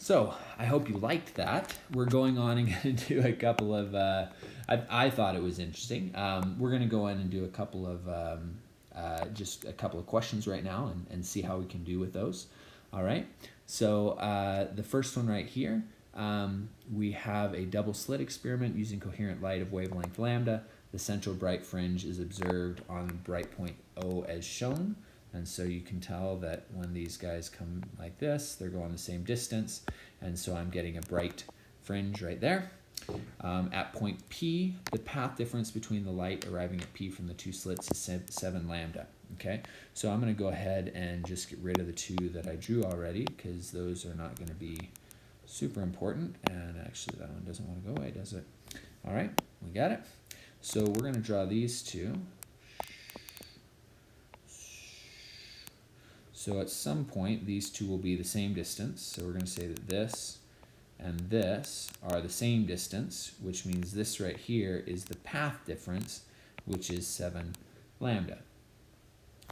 So I hope you liked that. We're going on and going to do a couple of, I thought it was interesting. We're going to go in and do a couple of, just a couple of questions right now and see how we can do with those. All right. So the first one right here, we have a double slit experiment using coherent light of wavelength lambda. The central bright fringe is observed on bright point O as shown. And so you can tell that when these guys come like this, they're going the same distance. And so I'm getting a bright fringe right there. At point P, the path difference between the light arriving at P from the two slits is 7 lambda. Okay, so I'm going to go ahead and just get rid of the two that I drew already because those are not going to be super important. And actually that one doesn't want to go away, does it? All right, we got it. So we're going to draw these two. So at some point, these two will be the same distance. So we're going to say that this and this are the same distance, which means this right here is the path difference, which is 7 lambda.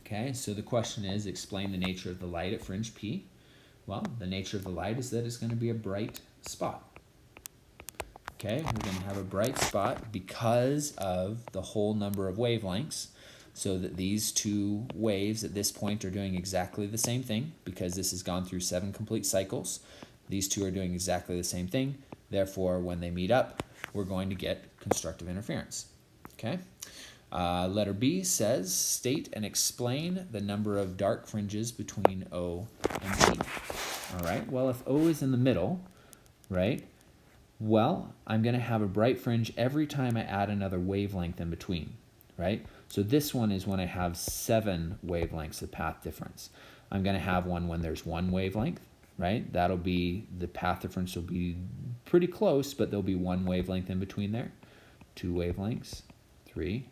Okay, so the question is, explain the nature of the light at fringe P. Well, the nature of the light is that it's going to be a bright spot. Okay, we're going to have a bright spot because of the whole number of wavelengths. So that these two waves at this point are doing exactly the same thing because this has gone through 7 complete cycles. These two are doing exactly the same thing. Therefore, when they meet up, we're going to get constructive interference. Okay. Letter B says, state and explain the number of dark fringes between O and P. All right. Well, if O is in the middle, right, well, I'm going to have a bright fringe every time I add another wavelength in between, right? So this one is when I have 7 wavelengths of path difference. I'm going to have one when there's 1 wavelength, right? That'll be, the path difference will be pretty close, but there'll be 1 wavelength in between there. 2 wavelengths, 3,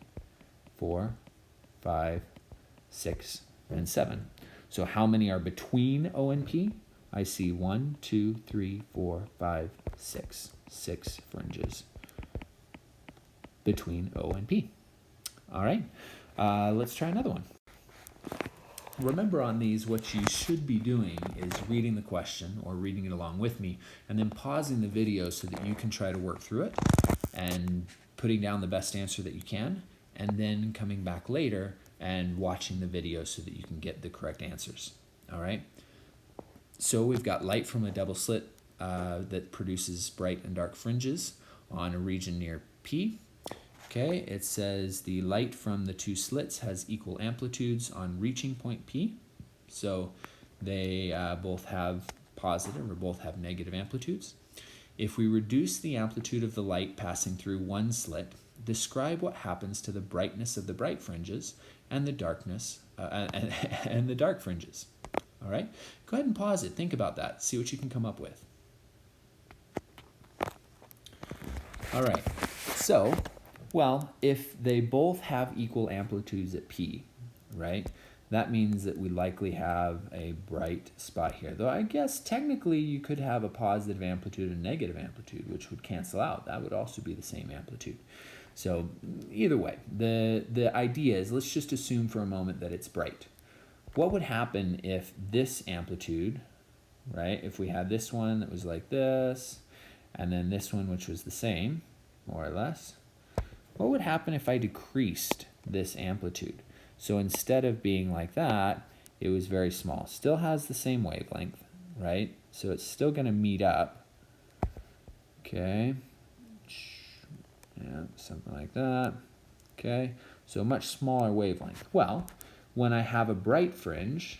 4, 5, 6, and 7. So how many are between O and P? I see 1, 2, 3, 4, 5, 6. 6 fringes between O and P. All right, let's try another one. Remember on these, what you should be doing is reading the question or reading it along with me and then pausing the video so that you can try to work through it and putting down the best answer that you can and then coming back later and watching the video so that you can get the correct answers. All right, so we've got light from a double slit that produces bright and dark fringes on a region near P. Okay, it says the light from the two slits has equal amplitudes on reaching point P. So they both have positive or both have negative amplitudes. If we reduce the amplitude of the light passing through one slit, describe what happens to the brightness of the bright fringes and the darkness and the dark fringes. All right, go ahead and pause it. Think about that. See what you can come up with. All right, so, well, if they both have equal amplitudes at P, right, that means that we likely have a bright spot here. Though I guess technically you could have a positive amplitude and negative amplitude, which would cancel out. That would also be the same amplitude. So either way, the idea is, let's just assume for a moment that it's bright. What would happen if this amplitude, right, if we had this one that was like this, and then this one which was the same, more or less, what would happen if I decreased this amplitude? So instead of being like that, it was very small. Still has the same wavelength, right? So it's still going to meet up. Okay. Yeah, something like that. Okay. So a much smaller wavelength. Well, when I have a bright fringe,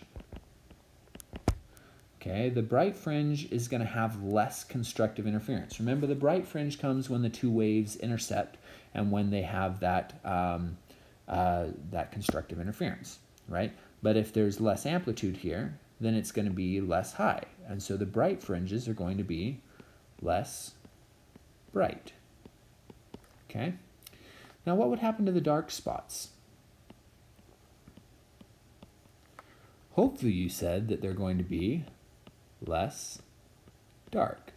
okay, the bright fringe is going to have less constructive interference. Remember, the bright fringe comes when the two waves intercept and when they have that that constructive interference, right? But if there's less amplitude here, then it's going to be less high. And so the bright fringes are going to be less bright. Okay? Now what would happen to the dark spots? Hopefully you said that they're going to be less dark.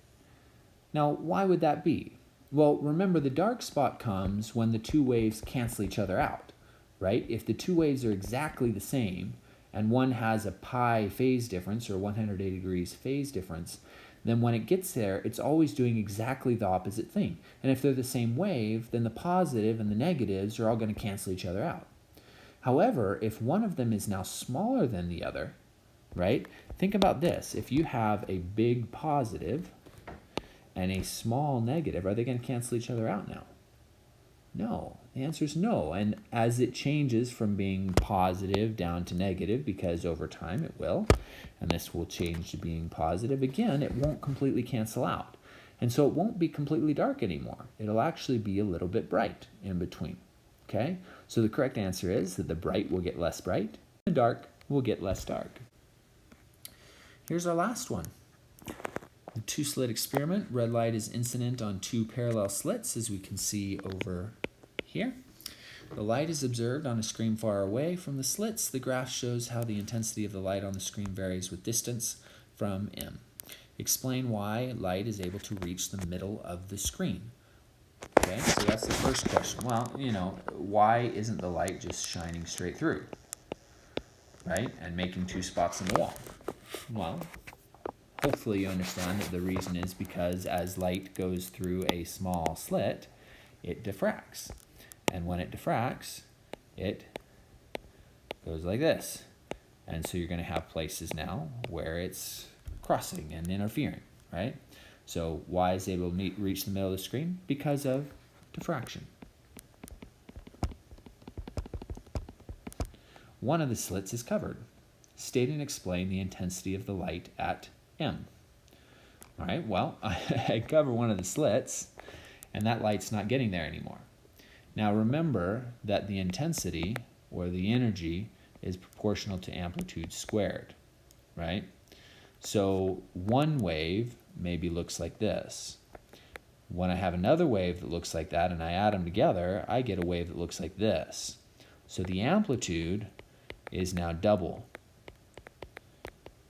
Now why would that be? Well, remember, the dark spot comes when the two waves cancel each other out, right? If the two waves are exactly the same and one has a pi phase difference, or 180 degrees phase difference, then when it gets there, it's always doing exactly the opposite thing. And if they're the same wave, then the positive and the negatives are all going to cancel each other out. However, if one of them is now smaller than the other, right? Think about this. If you have a big positive and a small negative, are they going to cancel each other out now? No. The answer is no. And as it changes from being positive down to negative, because over time it will, and this will change to being positive, again, it won't completely cancel out. And so it won't be completely dark anymore. It'll actually be a little bit bright in between. Okay? So the correct answer is that the bright will get less bright, and the dark will get less dark. Here's our last one. The two-slit experiment. Red light is incident on two parallel slits, as we can see over here. The light is observed on a screen far away from the slits. The graph shows how the intensity of the light on the screen varies with distance from M. Explain why light is able to reach the middle of the screen. Okay, so that's the first question. Well, why isn't the light just shining straight through, right, and making two spots in the wall? Well, hopefully you understand that the reason is because as light goes through a small slit, it diffracts. And when it diffracts, it goes like this. And so you're going to have places now where it's crossing and interfering, right? So why is it able to reach the middle of the screen? Because of diffraction. One of the slits is covered. State and explain the intensity of the light at M. All right, well, I cover one of the slits, and that light's not getting there anymore. Now remember that the intensity, or the energy, is proportional to amplitude squared, right? So one wave maybe looks like this. When I have another wave that looks like that and I add them together, I get a wave that looks like this. So the amplitude is now double.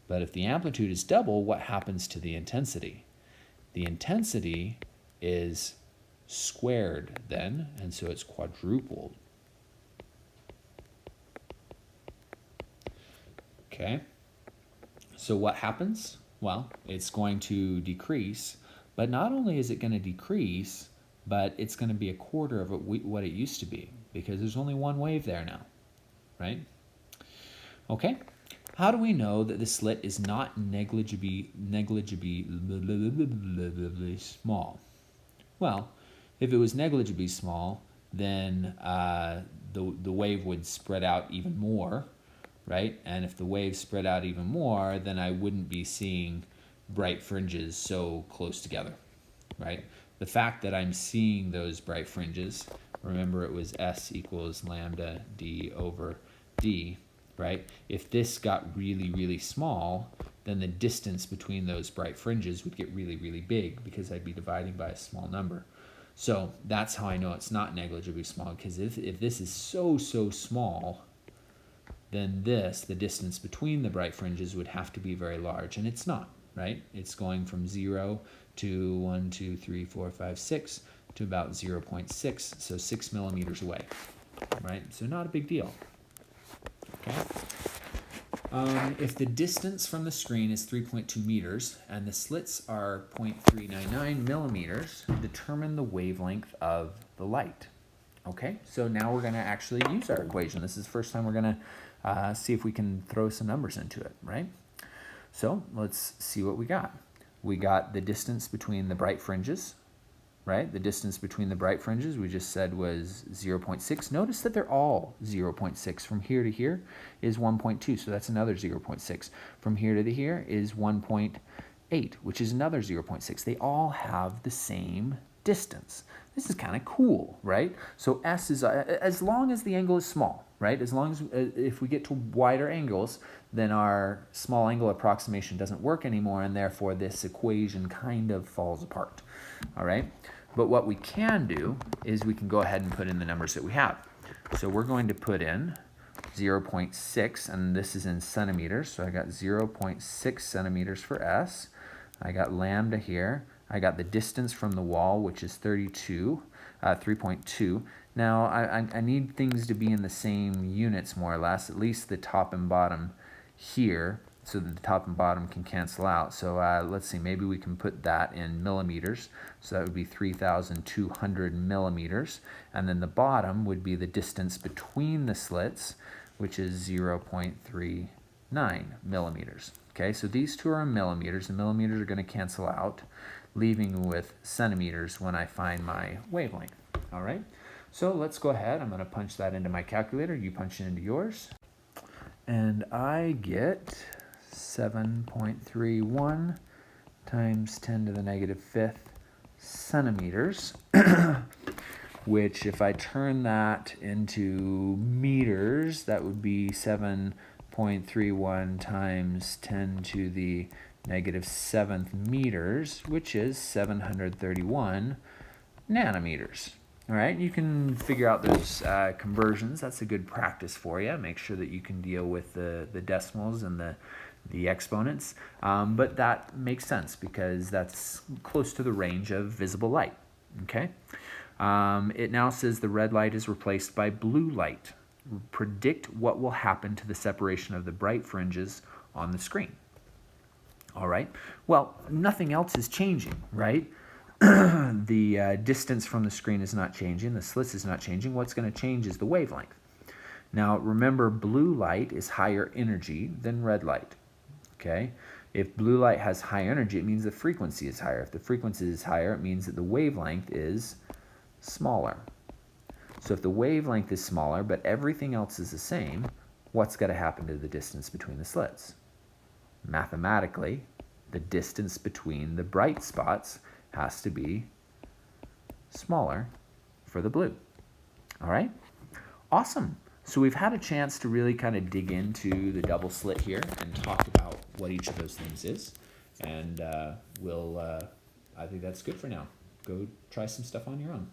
But if the amplitude is double, what happens to the intensity? The intensity is squared then, and so it's quadrupled. Okay, so what happens? Well, it's going to decrease, but not only is it going to decrease, but it's going to be a quarter of what it used to be, because there's only one wave there now, right? Okay, how do we know that the slit is not negligibly small? Well, if it was negligibly small, then the wave would spread out even more, right? And if the wave spread out even more, then I wouldn't be seeing bright fringes so close together, right? The fact that I'm seeing those bright fringes, remember it was S equals lambda D over D, right? If this got really, really small, then the distance between those bright fringes would get really, really big because I'd be dividing by a small number. So that's how I know it's not negligibly small, because if this is so small, then the distance between the bright fringes would have to be very large, and it's not, right? It's going from 0 to 1, 2, 3, 4, 5, 6 to about 0.6, so 6 millimeters away, right? So not a big deal, okay? If the distance from the screen is 3.2 meters and the slits are 0.399 millimeters, determine the wavelength of the light. Okay, so now we're going to actually use our equation. This is the first time we're going to see if we can throw some numbers into it, right? So let's see what we got. We got the distance between the bright fringes, right? The distance between the bright fringes we just said was 0.6. Notice that they're all 0.6. From here to here is 1.2, so that's another 0.6. From here to here is 1.8, which is another 0.6. They all have the same distance. This is kind of cool, right? So S is, as long as the angle is small, right? As long as, if we get to wider angles, then our small angle approximation doesn't work anymore, and therefore this equation kind of falls apart, all right? But what we can do is we can go ahead and put in the numbers that we have. So we're going to put in 0.6, and this is in centimeters, so I got 0.6 centimeters for S. I got lambda here. I got the distance from the wall, which is 3.2. Now, I need things to be in the same units, more or less, at least the top and bottom here so that the top and bottom can cancel out. So let's see, maybe we can put that in millimeters. So that would be 3,200 millimeters. And then the bottom would be the distance between the slits, which is 0.39 millimeters. Okay, so these two are in millimeters. The millimeters are going to cancel out, leaving with centimeters when I find my wavelength. All right, so let's go ahead. I'm going to punch that into my calculator. You punch it into yours. And I get 7.31 times 10 to the negative fifth centimeters, which if I turn that into meters, that would be 7.31 times 10 to the negative seventh meters, which is 731 nanometers. All right, you can figure out those conversions. That's a good practice for you. Make sure that you can deal with the decimals and the exponents. But that makes sense because that's close to the range of visible light. Okay. It now says the red light is replaced by blue light. Predict what will happen to the separation of the bright fringes on the screen. All right. Well, nothing else is changing, right? The distance from the screen is not changing. The slits is not changing. What's going to change is the wavelength. Now, remember, blue light is higher energy than red light. Okay? If blue light has high energy, it means the frequency is higher. If the frequency is higher, it means that the wavelength is smaller. So if the wavelength is smaller, but everything else is the same, what's going to happen to the distance between the slits? Mathematically, the distance between the bright spots has to be smaller for the blue. All right? Awesome. So we've had a chance to really kind of dig into the double slit here and talk about what each of those things is. And I think that's good for now. Go try some stuff on your own.